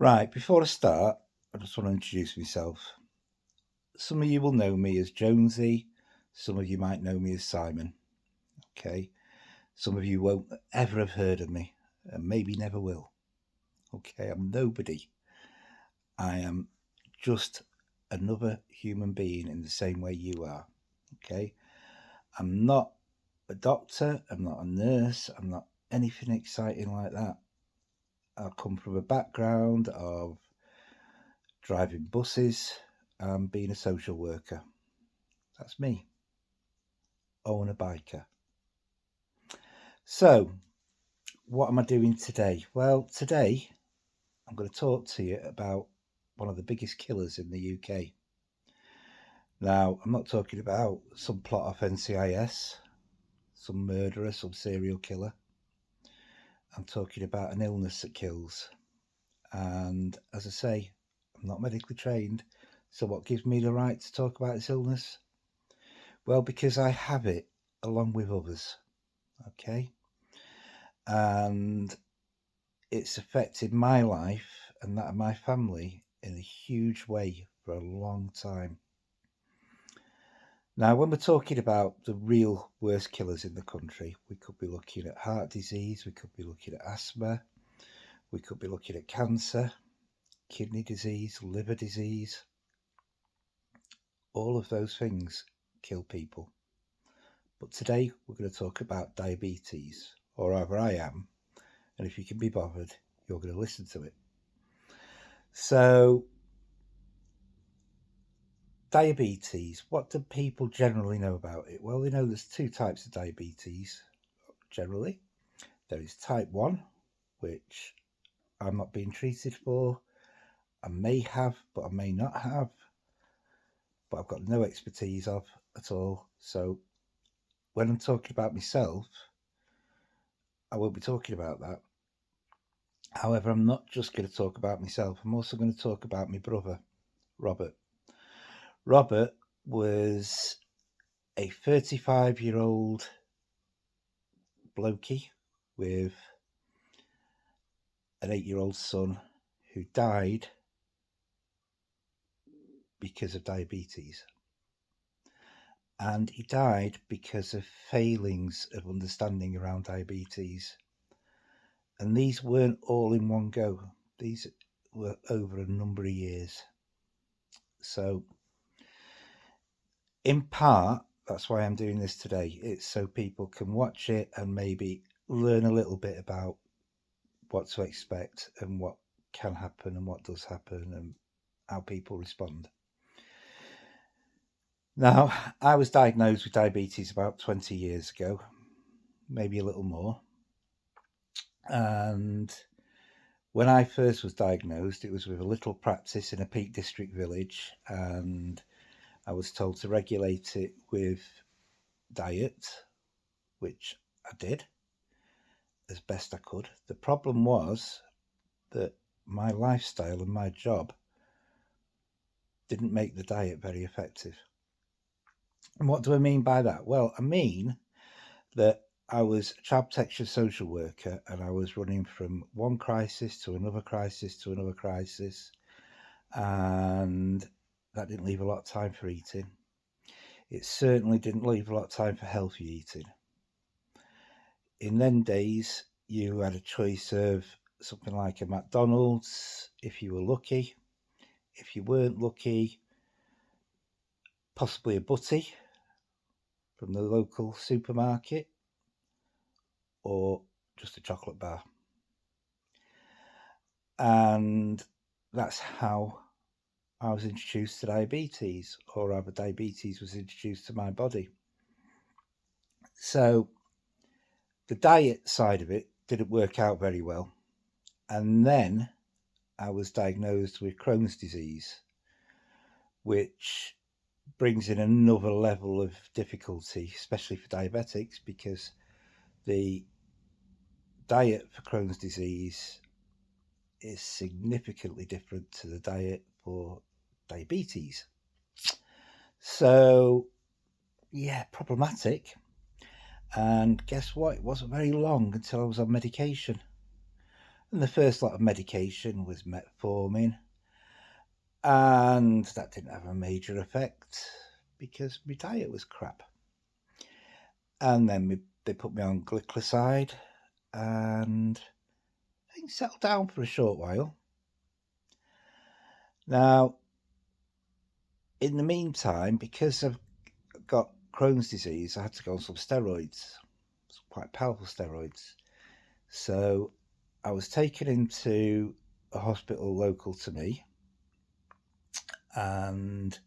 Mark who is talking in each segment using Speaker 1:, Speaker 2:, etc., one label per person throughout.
Speaker 1: Right, before I start, I just want to introduce myself. Some of you will know me as Jonesy, some of you might know me as Simon. Okay, some of you won't ever have heard of me, and maybe never will. Okay, I'm nobody. I am just another human being in the same way you are. Okay, I'm not a doctor, I'm not a nurse, I'm not anything exciting like that. I come from a background of driving buses and being a social worker. That's me, Owen a biker. So, what am I doing today? Well, today I'm going to talk to you about one of the biggest killers in the UK. Now, I'm not talking about some plot off NCIS, some murderer, some serial killer. I'm talking about an illness that kills. And as I say, I'm not medically trained. So, what gives me the right to talk about this illness? Well, because I have it along with others. Okay. And it's affected my life and that of my family in a huge way for a long time. Now, when we're talking about the real worst killers in the country, we could be looking at heart disease, we could be looking at asthma, we could be looking at cancer, kidney disease, liver disease. All of those things kill people. But today we're going to talk about diabetes, or rather I am, and if you can be bothered, you're going to listen to it. So, diabetes, what do people generally know about it? Well, they know there's two types of diabetes generally. There is type 1, which I'm not being treated for. I may have, but I may not have, but I've got no expertise of at all. So when I'm talking about myself, I won't be talking about that. However, I'm not just going to talk about myself. I'm also going to talk about my brother, Robert. Robert was a 35-year-old blokey with an 8-year-old son who died because of diabetes. And he died because of failings of understanding around diabetes. And these weren't all in one go, these were over a number of years. So, in part, that's why I'm doing this today. It's so people can watch it and maybe learn a little bit about what to expect and what can happen and what does happen and how people respond. Now, I was diagnosed with diabetes about 20 years ago, maybe a little more. And when I first was diagnosed, it was with a little practice in a Peak District village, and I was told to regulate it with diet, which I did as best I could. The problem was that my lifestyle and my job didn't make the diet very effective. And what do I mean by that? Well, I mean that I was a child protection social worker and I was running from one crisis to another crisis to another crisis, and that didn't leave a lot of time for eating. It certainly didn't leave a lot of time for healthy eating. In them days, you had a choice of something like a McDonald's if you were lucky. If you weren't lucky, possibly a butty from the local supermarket or just a chocolate bar. And that's how I was introduced to diabetes, or rather, diabetes was introduced to my body. So, the diet side of it didn't work out very well. And then I was diagnosed with Crohn's disease, which brings in another level of difficulty, especially for diabetics, because the diet for Crohn's disease is significantly different to the diet for diabetes. So, yeah, problematic. And guess what? It wasn't very long until I was on medication. And the first lot of medication was metformin, and that didn't have a major effect because my diet was crap. And then they put me on glycoside, and things settled down for a short while. Now, in the meantime, because I've got Crohn's disease, I had to go on some steroids, some quite powerful steroids. So I was taken into a hospital local to me, and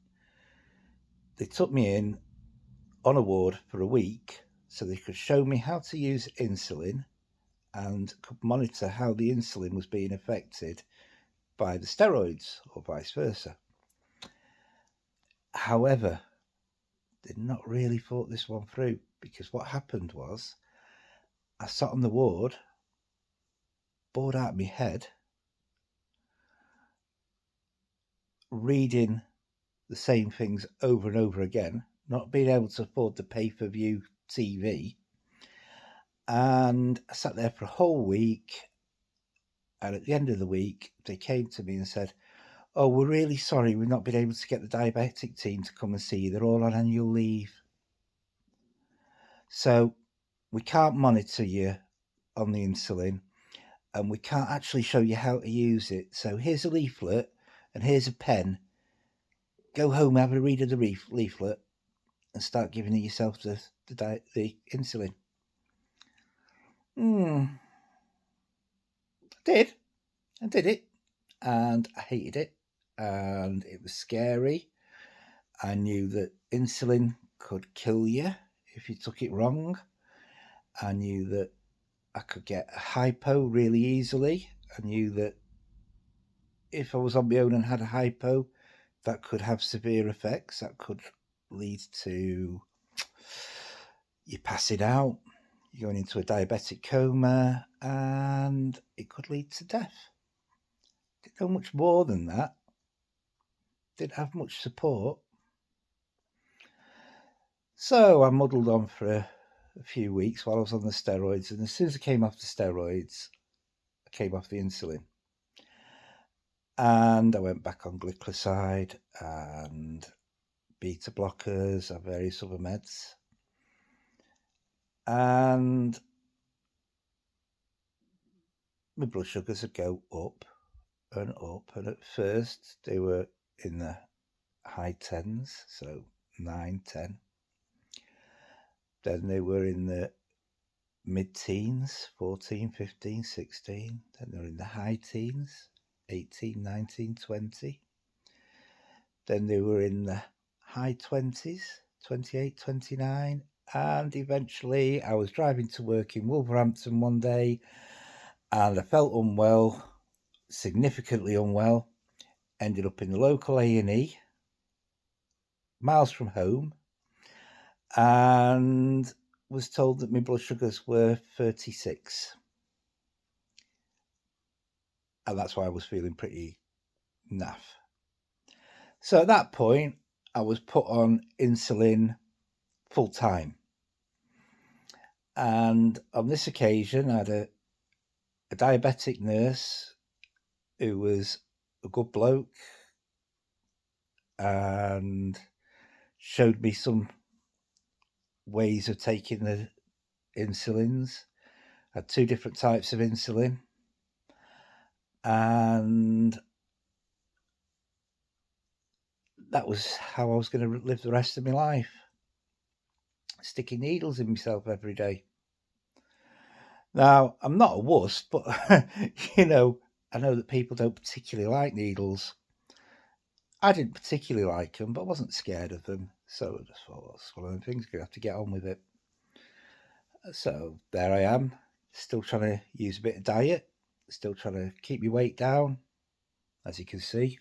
Speaker 1: they took me in on a ward for a week so they could show me how to use insulin and could monitor how the insulin was being affected by the steroids or vice versa. However, they'd not really thought this one through, because what happened was I sat on the ward, bored out of my head, reading the same things over and over again, not being able to afford the pay-per-view TV. And I sat there for a whole week, and at the end of the week, they came to me and said, "Oh, we're really sorry, we've not been able to get the diabetic team to come and see you. They're all on annual leave. So we can't monitor you on the insulin, and we can't actually show you how to use it. So here's a leaflet, and here's a pen. Go home, have a read of the leaflet, and start giving yourself the insulin." I did it, and I hated it, and it was scary. I knew that insulin could kill you if you took it wrong. I knew that I could get a hypo really easily. I knew that if I was on my own and had a hypo, that could have severe effects. That could lead to you passing out, you're going into a diabetic coma, and it could lead to death. Didn't know much more than that. Didn't have much support. So I muddled on for a few weeks while I was on the steroids, and as soon as I came off the steroids, I came off the insulin. And I went back on glycoside and beta blockers and various other meds. And my blood sugars would go up and up. And at first, they were in the high 10s, so 9, 10. Then they were in the mid-teens, 14, 15, 16. Then they were in the high teens, 18, 19, 20. Then they were in the high 20s, 28, 29. And eventually I was driving to work in Wolverhampton one day, and I felt unwell, significantly unwell. Ended up in the local A&E, miles from home, and was told that my blood sugars were 36. And that's why I was feeling pretty naff. So at that point, I was put on insulin full time. And on this occasion, I had a diabetic nurse who was a good bloke and showed me some ways of taking the insulins. I had 2 different types of insulin, and that was how I was going to live the rest of my life, sticking needles in myself every day. Now, I'm not a wuss, but I know that people don't particularly like needles. I didn't particularly like them, but I wasn't scared of them. So I just thought, well, it's one of them things, going to have to get on with it. So there I am, still trying to use a bit of diet, still trying to keep my weight down. As you can see,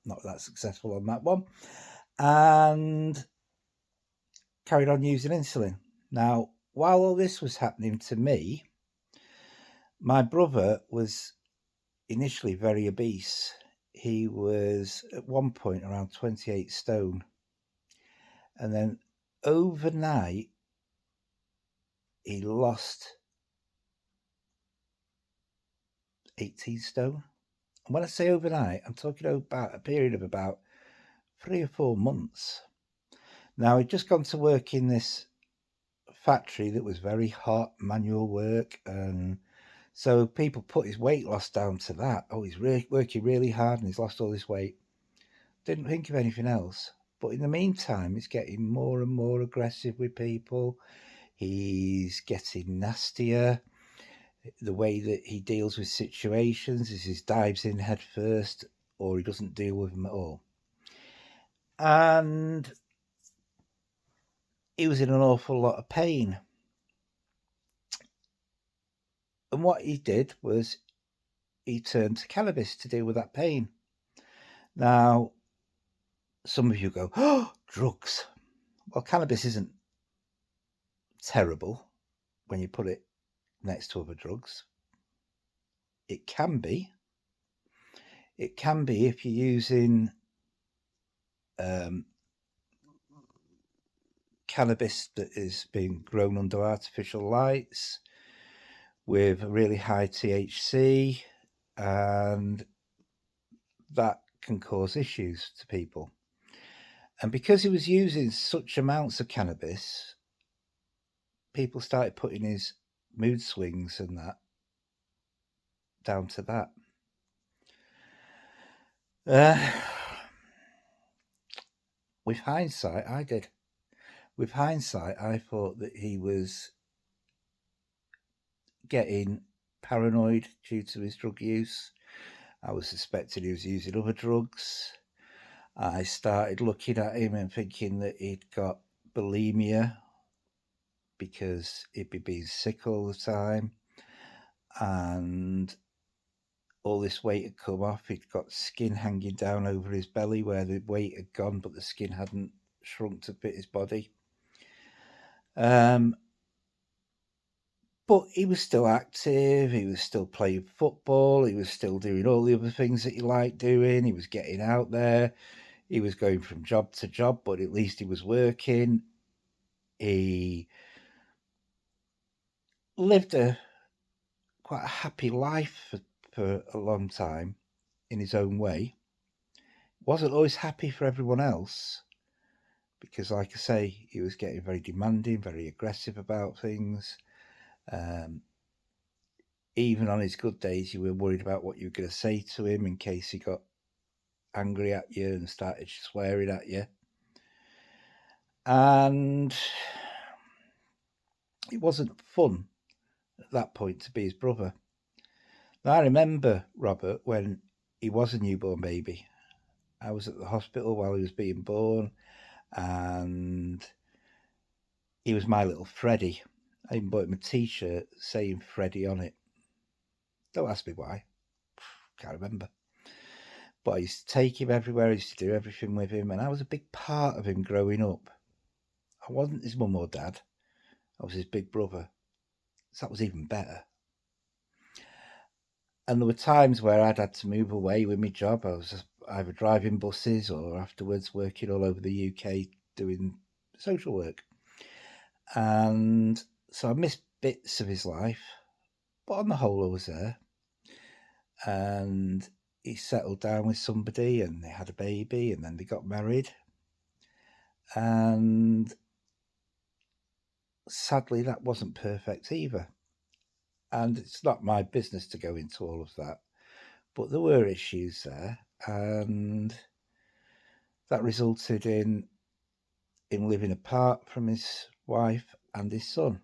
Speaker 1: not that successful on that one. And carried on using insulin. Now, while all this was happening to me, my brother was initially very obese. He was at one point around 28 stone. And then overnight, he lost 18 stone. And when I say overnight, I'm talking about a period of about 3 or 4 months. Now, I'd just gone to work in this factory that was very hot, manual work, and so people put his weight loss down to that. Oh, he's working really hard and he's lost all this weight. Didn't think of anything else. But in the meantime, he's getting more and more aggressive with people. He's getting nastier. The way that he deals with situations is he dives in head first, or he doesn't deal with them at all. And he was in an awful lot of pain. And what he did was he turned to cannabis to deal with that pain. Now, some of you go, oh, drugs. Well, cannabis isn't terrible when you put it next to other drugs. It can be. It can be if you're using cannabis that is being grown under artificial lights with a really high THC, and that can cause issues to people. And because he was using such amounts of cannabis, people started putting his mood swings and that down to that. With hindsight, I did. With hindsight, I thought that he was getting paranoid due to his drug use. I was suspecting he was using other drugs. I started looking at him and thinking that he'd got bulimia because he'd be being sick all the time, and all this weight had come off. He'd got skin hanging down over his belly where the weight had gone, but the skin hadn't shrunk to fit his body. But he was still active, he was still playing football, he was still doing all the other things that he liked doing, he was getting out there, he was going from job to job, but at least he was working. He lived quite a happy life for a long time in his own way. Wasn't always happy for everyone else because, like I say, he was getting very demanding, very aggressive about things. Even on his good days, you were worried about what you were going to say to him in case he got angry at you and started swearing at you. And it wasn't fun at that point to be his brother. Now, I remember Robert when he was a newborn baby. I was at the hospital while he was being born, and he was my little Freddie. I even bought him a t-shirt saying Freddie on it. Don't ask me why. Can't remember. But I used to take him everywhere. I used to do everything with him, and I was a big part of him growing up. I wasn't his mum or dad. I was his big brother. So that was even better. And there were times where I'd had to move away with my job. I was either driving buses or afterwards working all over the UK doing social work. And so I missed bits of his life, but on the whole I was there. And he settled down with somebody and they had a baby and then they got married. And sadly, that wasn't perfect either. And it's not my business to go into all of that. But there were issues there, and that resulted in him living apart from his wife and his son.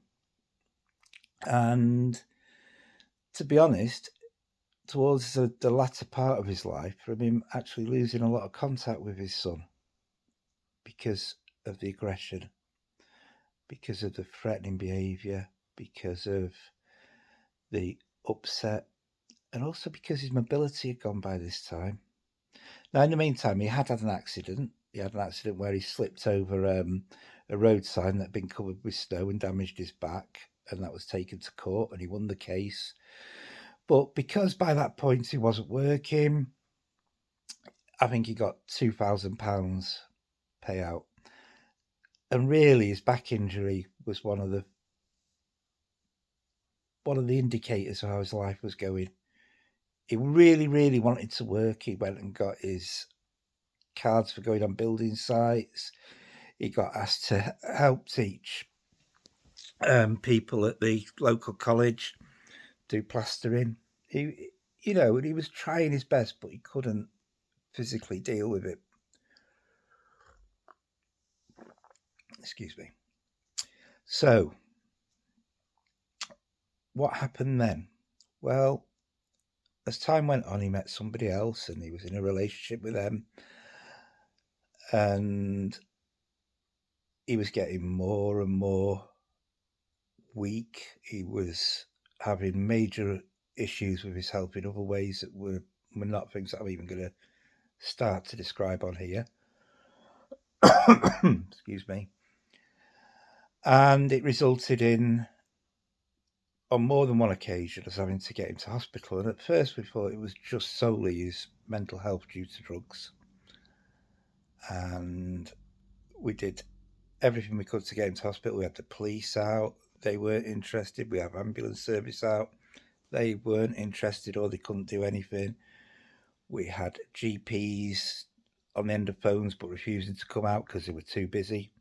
Speaker 1: And to be honest, towards the latter part of his life, from him actually losing a lot of contact with his son because of the aggression, because of the threatening behaviour, because of the upset, and also because his mobility had gone by this time. Now, in the meantime, he had an accident. He had an accident where he slipped over a road sign that had been covered with snow and damaged his back, and that was taken to court, and he won the case. But because by that point he wasn't working, I think he got £2,000 payout. And really, his back injury was one of the indicators of how his life was going. He really, really wanted to work. He went and got his cards for going on building sites. He got asked to help teach people at the local college do plastering. He, and he was trying his best, but he couldn't physically deal with it. Excuse me. So, what happened then? Well, as time went on, he met somebody else and he was in a relationship with them. And he was getting more and more weak. He was having major issues with his health in other ways that were not things that I'm even going to start to describe on here. Excuse me. And it resulted in, on more than one occasion, us having to get him to hospital. And at first we thought it was just solely his mental health due to drugs. And we did everything we could to get him to hospital. We had the police out. They weren't interested. We had ambulance service out. They weren't interested, or they couldn't do anything. We had GPs on the end of phones but refusing to come out because they were too busy.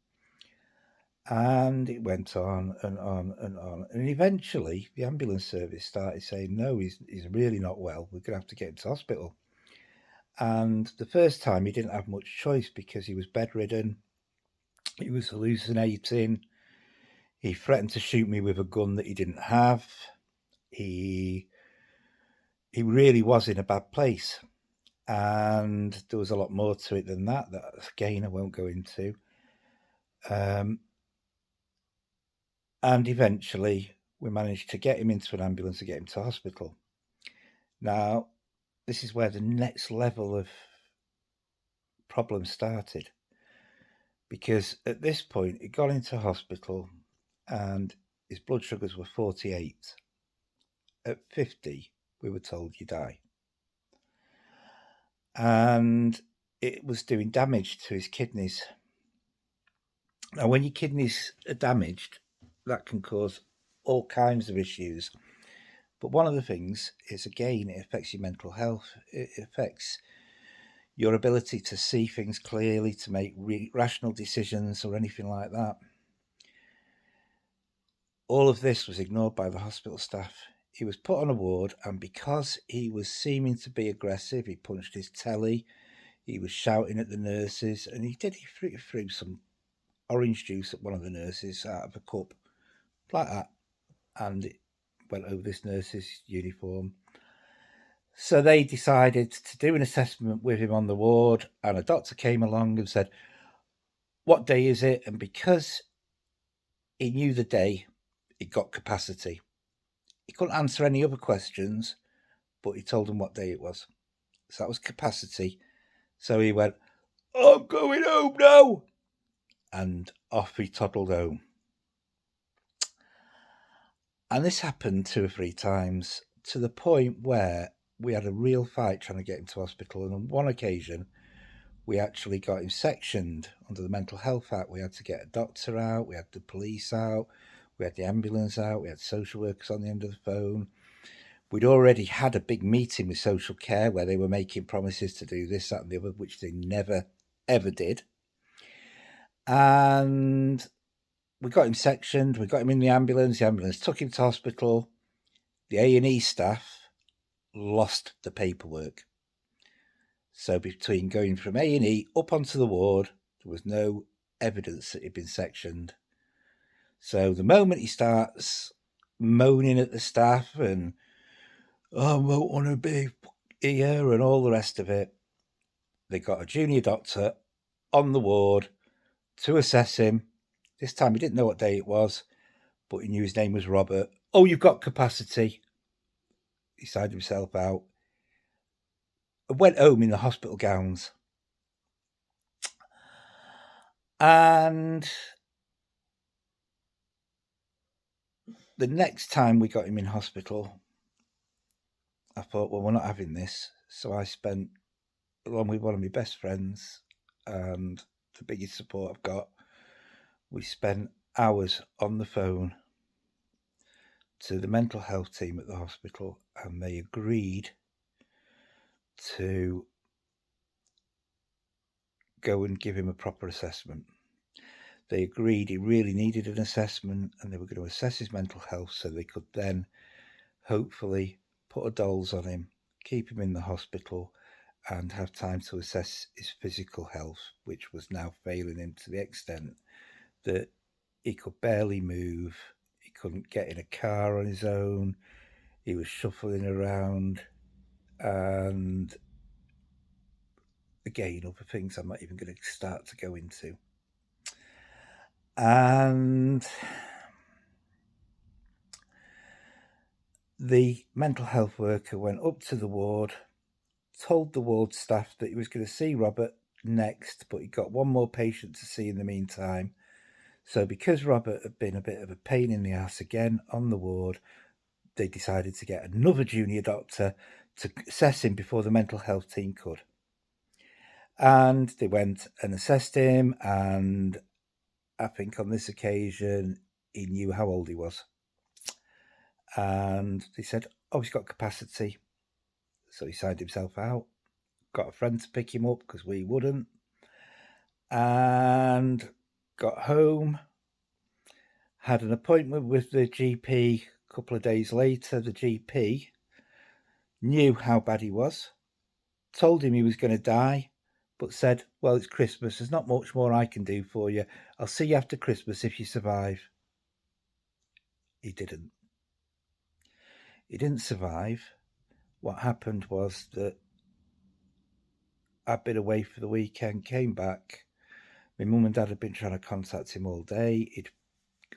Speaker 1: And it went on and on and on. And eventually the ambulance service started saying, no, he's really not well. We're going to have to get him to hospital. And the first time he didn't have much choice because he was bedridden. He was hallucinating. He threatened to shoot me with a gun that he didn't have. He really was in a bad place. And there was a lot more to it than that again, I won't go into. And eventually we managed to get him into an ambulance and get him to hospital. Now, this is where the next level of problem started. Because at this point, he got into hospital and his blood sugars were 48. At 50, we were told you die. And it was doing damage to his kidneys. Now, when your kidneys are damaged, that can cause all kinds of issues. But one of the things is, again, it affects your mental health. It affects your ability to see things clearly, to make rational decisions or anything like that. All of this was ignored by the hospital staff. He was put on a ward, and because he was seeming to be aggressive, he punched his telly, he was shouting at the nurses, and he threw some orange juice at one of the nurses out of a cup, like that, and it went over this nurse's uniform. So they decided to do an assessment with him on the ward, and a doctor came along and said, what day is it? And because he knew the day, he got capacity. He couldn't answer any other questions, but he told them what day it was. So that was capacity. So he went, I'm going home now. And off he toddled home. And this happened 2 or 3 times, to the point where we had a real fight trying to get him to hospital. And on one occasion, we actually got him sectioned under the Mental Health Act. We had to get a doctor out, we had the police out, we had the ambulance out, we had social workers on the end of the phone. We'd already had a big meeting with social care where they were making promises to do this, that and the other, which they never, ever did. And we got him sectioned, we got him in the ambulance took him to hospital. The A&E staff lost the paperwork. So between going from A&E up onto the ward, there was no evidence that he'd been sectioned. So the moment he starts moaning at the staff and, I won't want to be here and all the rest of it, they got a junior doctor on the ward to assess him. This time he didn't know what day it was, but he knew his name was Robert. Oh, you've got capacity. He signed himself out. I went home in the hospital gowns. And the next time we got him in hospital, I thought, well, we're not having this. So I spent, along with one of my best friends and the biggest support I've got, we spent hours on the phone to the mental health team at the hospital, and they agreed to go and give him a proper assessment. They agreed he really needed an assessment, and they were going to assess his mental health so they could then hopefully put a DOLS on him, keep him in the hospital, and have time to assess his physical health, which was now failing him to the extent that he could barely move, he couldn't get in a car on his own, he was shuffling around, and again, other things I'm not even going to start to go into. And the mental health worker went up to the ward, told the ward staff that he was going to see Robert next, but he got one more patient to see in the meantime. So because Robert had been a bit of a pain in the ass again on the ward, they decided to get another junior doctor to assess him before the mental health team could. And they went and assessed him, and I think on this occasion he knew how old he was. And they said, oh, he's got capacity. So he signed himself out, got a friend to pick him up because we wouldn't, and got home, had an appointment with the GP a couple of days later. The GP knew how bad he was, told him he was going to die, but said, well, it's Christmas, there's not much more I can do for you. I'll see you after Christmas if you survive. He didn't. He didn't survive. What happened was that I'd been away for the weekend, came back. My mum and dad had been trying to contact him all day. He'd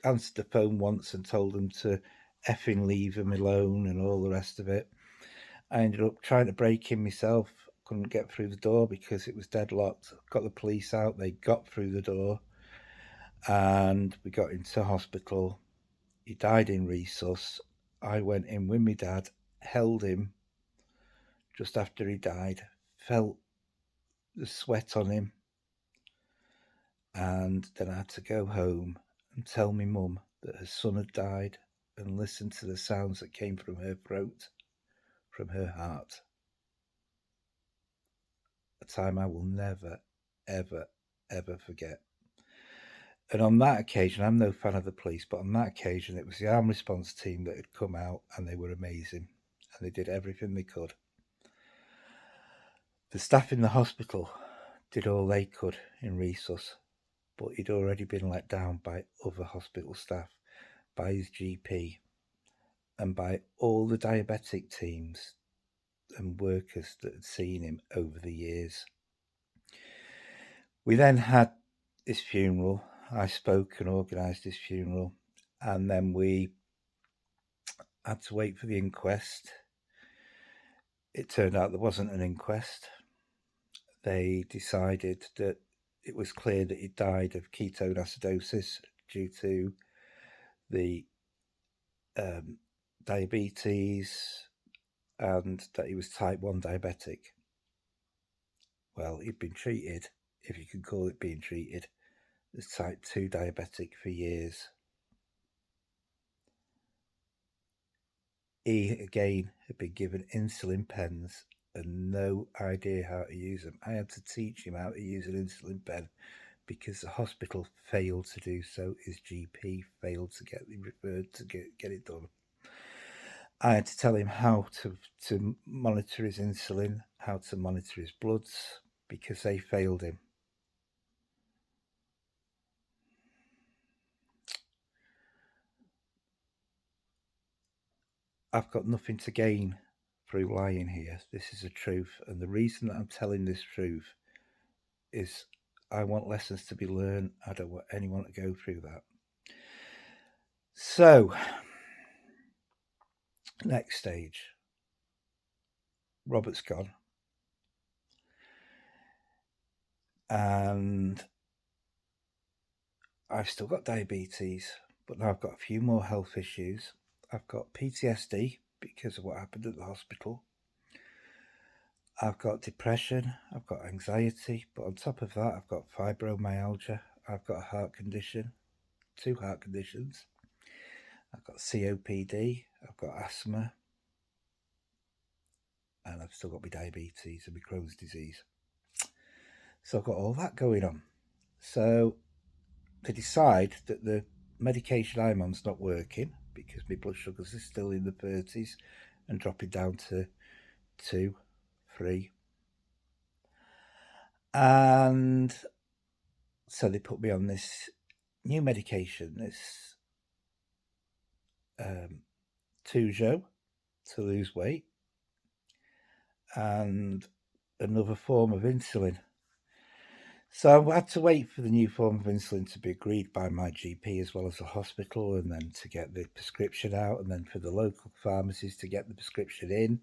Speaker 1: answered the phone once and told them to effing leave him alone and all the rest of it. I ended up trying to break in myself. Couldn't get through the door because it was deadlocked. Got the police out. They got through the door and we got into hospital. He died in resus. I went in with my dad, held him just after he died, felt the sweat on him, and then I had to go home and tell my mum that her son had died and listen to the sounds that came from her throat, from her heart. A time I will never, ever, ever forget. And on that occasion, I'm no fan of the police, but on that occasion, it was the armed response team that had come out, and they were amazing. And they did everything they could. The staff in the hospital did all they could in resus, but he'd already been let down by other hospital staff, by his GP, and by all the diabetic teams and workers that had seen him over the years. We then had his funeral. I spoke and organised his funeral, and then we had to wait for the inquest. It turned out there wasn't an inquest. They decided that it was clear that he died of ketone acidosis due to the diabetes and that he was type 1 diabetic. Well, he'd been treated, if you can call it being treated, as type 2 diabetic for years. He, again, had been given insulin pens and no idea how to use them. I had to teach him how to use an insulin pen because the hospital failed to do so. His GP failed to get him referred to get it done. I had to tell him how to monitor his insulin, how to monitor his bloods, because they failed him. I've got nothing to gain through lying here. This is the truth. And the reason that I'm telling this truth is I want lessons to be learned. I don't want anyone to go through that. So, next stage. Robert's gone. And I've still got diabetes, but now I've got a few more health issues. I've got PTSD because of what happened at the hospital. I've got depression, I've got anxiety, but on top of that, I've got fibromyalgia, I've got a heart condition, 2 heart conditions. I've got COPD, I've got asthma. and I've still got my diabetes and my Crohn's disease. So I've got all that going on. So they decide that the medication I'm on's not working because my blood sugars are still in the 30s and dropping down to 2, 3. And so they put me on this new medication, this Tujo to lose weight, and another form of insulin. So I had to wait for the new form of insulin to be agreed by my GP as well as the hospital, and then to get the prescription out, and then for the local pharmacies to get the prescription in.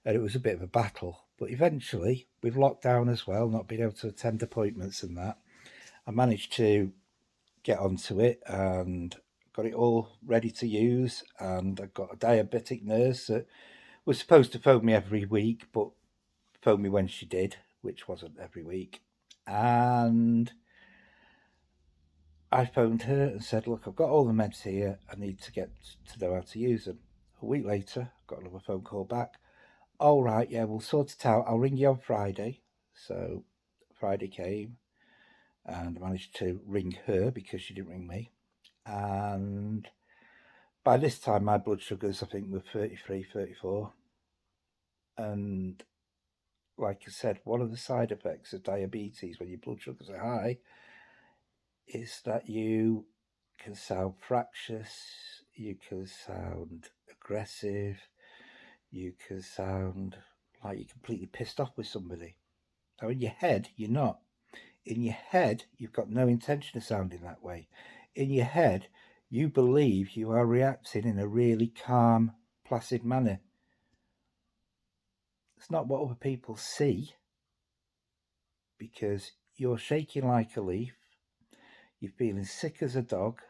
Speaker 1: And it was a bit of a battle. But eventually, with lockdown as well, not being able to attend appointments and that, I managed to get onto it and got it all ready to use. And I got a diabetic nurse that was supposed to phone me every week, but phoned me when she did, which wasn't every week. And I phoned her and said, look, I've got all the meds here. I need to get to know how to use them. A week later, got another phone call back. All right, yeah, we'll sort it out. I'll ring you on Friday. So Friday came and I managed to ring her because she didn't ring me. And by this time, my blood sugars, I think, were 33, 34. And like I said, one of the side effects of diabetes when your blood sugars are high is that you can sound fractious, you can sound aggressive, you can sound like you're completely pissed off with somebody. Now, in your head, you're not. In your head, you've got no intention of sounding that way. In your head, you believe you are reacting in a really calm, placid manner. It's not what other people see, because you're shaking like a leaf, you're feeling sick as a dog,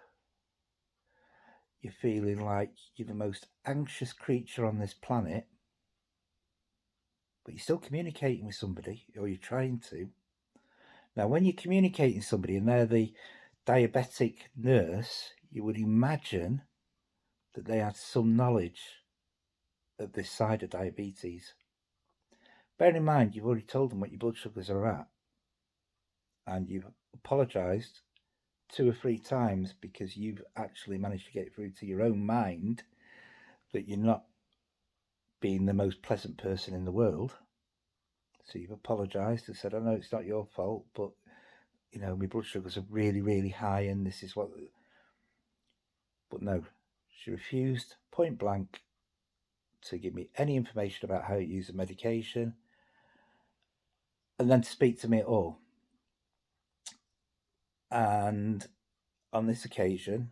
Speaker 1: you're feeling like you're the most anxious creature on this planet, but you're still communicating with somebody, or you're trying to. Now, when you're communicating with somebody and they're the diabetic nurse, you would imagine that they had some knowledge of this side of diabetes. Bear in mind, you've already told them what your blood sugars are at, and you've apologised 2 or 3 times because you've actually managed to get through to your own mind that you're not being the most pleasant person in the world. So you've apologised and said, I know it's not your fault, but you know, my blood sugars are really, really high and this is what... But no, she refused point blank to give me any information about how to use the medication and then to speak to me at all. And on this occasion,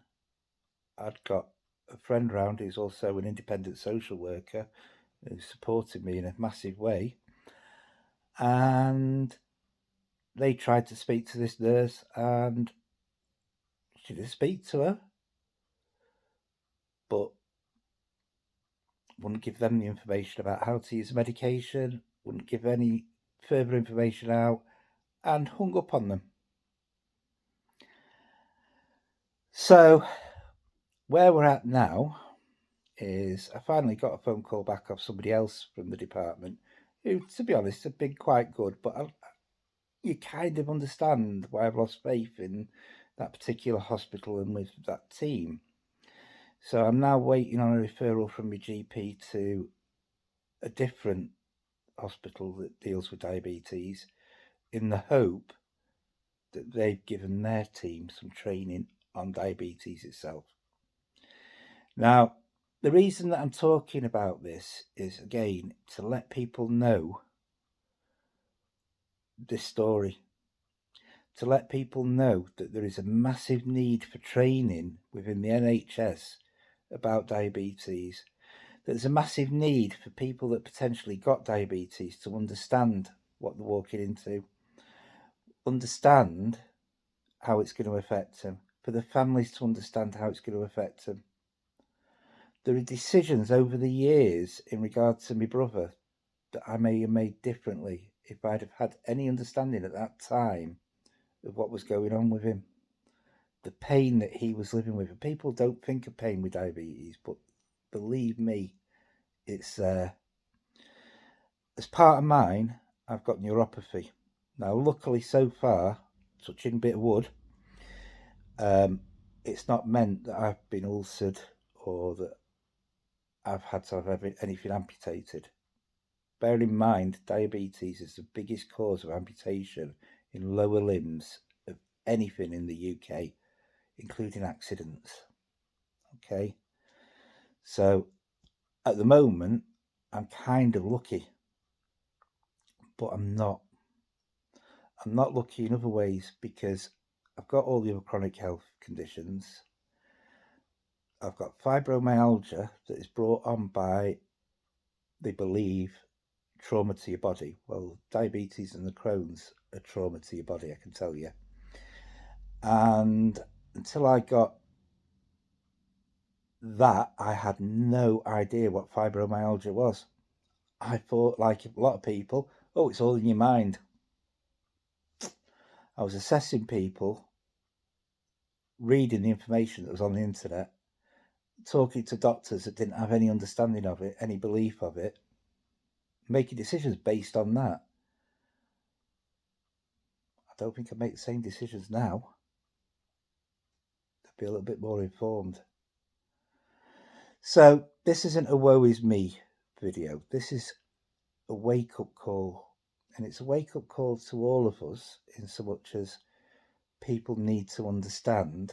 Speaker 1: I'd got a friend round who's also an independent social worker who supported me in a massive way. And they tried to speak to this nurse and she didn't speak to her, but wouldn't give them the information about how to use the medication, wouldn't give any further information out, and hung up on them. So where we're at now is I finally got a phone call back off somebody else from the department who, to be honest, have been quite good, but you kind of understand why I've lost faith in that particular hospital and with that team. So I'm now waiting on a referral from my GP to a different hospital that deals with diabetes in the hope that they've given their team some training on diabetes itself. Now, the reason that I'm talking about this is, again, to let people know this story, to let people know that there is a massive need for training within the NHS about diabetes. There's a massive need for people that potentially got diabetes to understand what they're walking into, understand how it's going to affect them, for the families to understand how it's going to affect them. There are decisions over the years in regard to my brother that I may have made differently if I'd have had any understanding at that time of what was going on with him, the pain that he was living with. And people don't think of pain with diabetes, but believe me, it's there. as part of mine, I've got neuropathy. Now, luckily, so far, touching a bit of wood, it's not meant that I've been ulcered or that I've had to have anything amputated. Bear in mind, diabetes is the biggest cause of amputation in lower limbs of anything in the UK, including accidents. Okay, so at the moment, I'm kind of lucky, but I'm not. I'm not lucky in other ways because I've got all the other chronic health conditions. I've got fibromyalgia that is brought on by, they believe, trauma to your body. Well, diabetes and the Crohn's are trauma to your body, I can tell you. And until I got that, I had no idea what fibromyalgia was. I thought, like a lot of people, oh, it's all in your mind. I was assessing people, reading the information that was on the internet, talking to doctors that didn't have any understanding of it, any belief of it, making decisions based on that. I don't think I make the same decisions now. I'd be a little bit more informed. So this isn't a woe is me video. This is a wake-up call. And it's a wake-up call to all of us in so much as people need to understand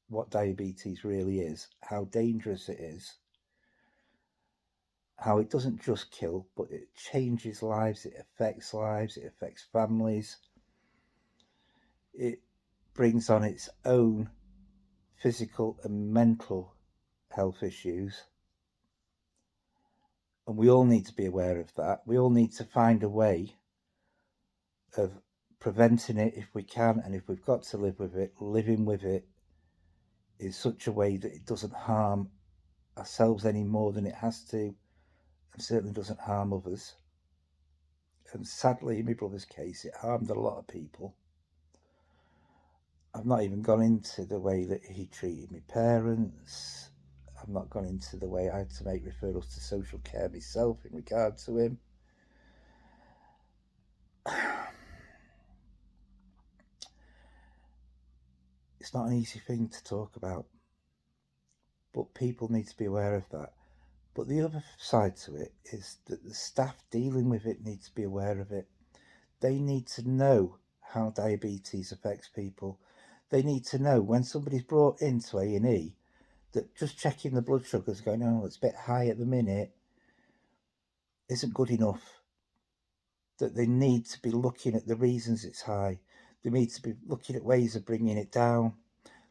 Speaker 1: what diabetes really is, how dangerous it is, how it doesn't just kill, but it changes lives, it affects families. It brings on its own physical and mental health issues. And we all need to be aware of that. We all need to find a way of preventing it if we can, and if we've got to live with it, living with it in such a way that it doesn't harm ourselves any more than it has to, and certainly doesn't harm others. And sadly, in my brother's case, it harmed a lot of people. I've not even gone into the way that he treated my parents. I've not gone into the way I had to make referrals to social care myself in regard to him. It's not an easy thing to talk about, but people need to be aware of that. But the other side to it is that the staff dealing with it need to be aware of it. They need to know how diabetes affects people. They need to know when somebody's brought into A&E that just checking the blood sugars, going, oh, it's a bit high at the minute, isn't good enough. That they need to be looking at the reasons it's high. They need to be looking at ways of bringing it down,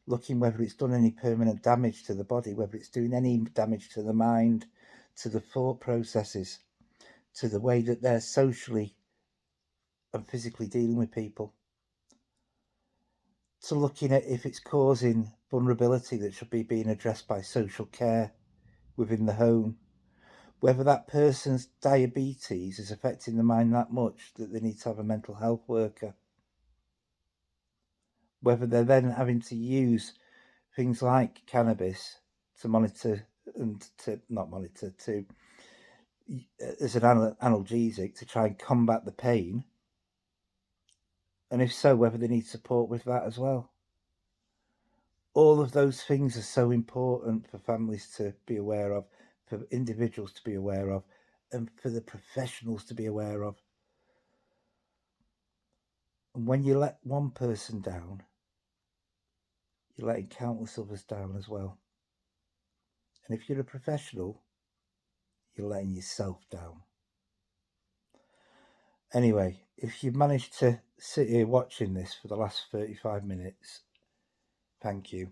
Speaker 1: looking whether it's done any permanent damage to the body, whether it's doing any damage to the mind, to the thought processes, to the way that they're socially and physically dealing with people, to looking at if it's causing vulnerability that should be being addressed by social care within the home, whether that person's diabetes is affecting the mind that much that they need to have a mental health worker, whether they're then having to use things like cannabis to monitor and to not monitor, to as an analgesic to try and combat the pain, and if so, whether they need support with that as well. All of those things are so important for families to be aware of, for individuals to be aware of, and for the professionals to be aware of. And when you let one person down, you're letting countless others down as well. And if you're a professional, you're letting yourself down. Anyway, if you've managed to sit here watching this for the last 35 minutes, thank you.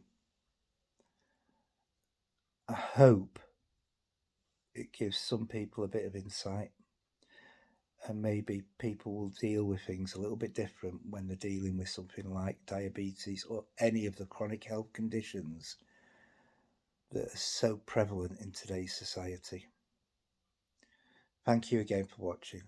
Speaker 1: I hope it gives some people a bit of insight, and maybe people will deal with things a little bit different when they're dealing with something like diabetes or any of the chronic health conditions that are so prevalent in today's society. Thank you again for watching.